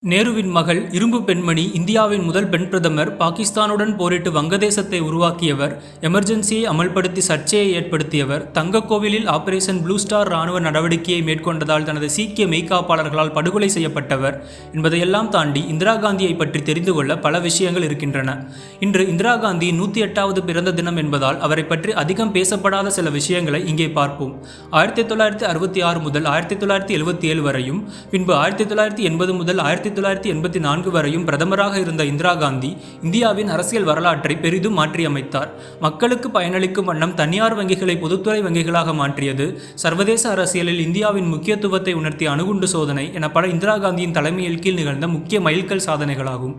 நேருவின் மகள் இரும்பு பெண்மணி, இந்தியாவின் முதல் பெண் பிரதமர், பாகிஸ்தானுடன் போரிட்டு வங்கதேசத்தை உருவாக்கியவர், எமர்ஜென்சியை அமல்படுத்தி சர்ச்சையை ஏற்படுத்தியவர், தங்கக்கோவிலில் ஆபரேஷன் ப்ளூ ஸ்டார் ராணுவ நடவடிக்கையை மேற்கொண்டதால் தனது சீக்கிய மெய்காப்பாளர்களால் படுகொலை செய்யப்பட்டவர் என்பதையெல்லாம் தாண்டி இந்திரா காந்தியை பற்றி தெரிந்து கொள்ள பல விஷயங்கள் இருக்கின்றன. இன்று இந்திரா காந்தியின் 108வது பிறந்த தினம் என்பதால் அவரை பற்றி அதிகம் பேசப்படாத சில விஷயங்களை இங்கே பார்ப்போம். 1966 முதல் 1977 வரையும், பின்பு 1980 முதல் 1984 வரையும் பிரதமராக இருந்த இந்திரா காந்தி இந்தியாவின் அரசியல் வரலாற்றை பெரிதும் மாற்றியமைத்தார். மக்களுக்கு பயனளிக்கும் வண்ணம் தனியார் வங்கிகளை பொதுத்துறை வங்கிகளாக மாற்றியது, சர்வதேச அரசியலில் இந்தியாவின் முக்கியத்துவத்தை உணர்த்திய அணுகுண்டு சோதனை என பல இந்திரா காந்தியின் தலைமையில் கீழ் நிகழ்ந்த முக்கிய மைல்கல் சாதனைகளாகும்.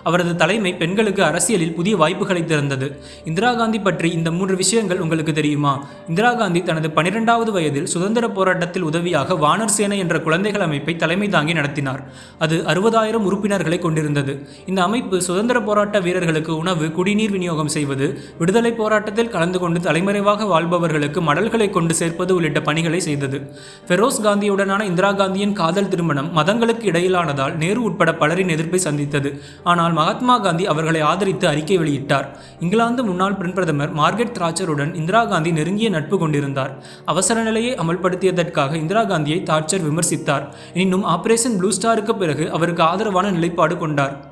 அவரது தலைமை பெண்களுக்கு அரசியலில் புதிய வாய்ப்புகளை திறந்தது. இந்திரா காந்தி பற்றி இந்த 3 விஷயங்கள் உங்களுக்கு தெரியுமா? இந்திரா காந்தி தனது 12வது வயதில் சுதந்திர போராட்டத்தில் உதவியாக வானர் சேனை என்ற குழந்தைகள் அமைப்பை தலைமை தாங்கி நடத்தினார். அது 60,000 உறுப்பினர்களை கொண்டிருந்தது. இந்த அமைப்பு சுதந்திர போராட்ட வீரர்களுக்கு உணவு, குடிநீர் விநியோகம் செய்வது, விடுதலை போராட்டத்தில் கலந்து கொண்டு தலைமறைவாக வாழ்பவர்களுக்கு மடல்களை கொண்டு சேர்ப்பது உள்ளிட்ட பணிகளை செய்தது. ஃபெரோஸ் காந்தியுடனான இந்திரா காந்தியின் காதல் திருமணம் மதங்களுக்கு இடையிலானதால் நேரு உட்பட பலரின் எதிர்ப்பை சந்தித்தது. ஆனால் மகாத்மா காந்தி அவர்களை ஆதரித்து அறிக்கை வெளியிட்டார். இங்கிலாந்து முன்னாள் பெண் பிரதமர் மார்கரெட் தாட்சருடன் இந்திரா காந்தி நெருங்கிய நட்பு கொண்டிருந்தார். அவசர நிலையை அமல்படுத்தியதற்காக இந்திரா காந்தியை தாட்சர் விமர்சித்தார். எனினும் ஆபரேஷன் ப்ளூ ஸ்டாருக்கு பிறகு அவருக்கு ஆதரவான நிலைப்பாடு கொண்டார்.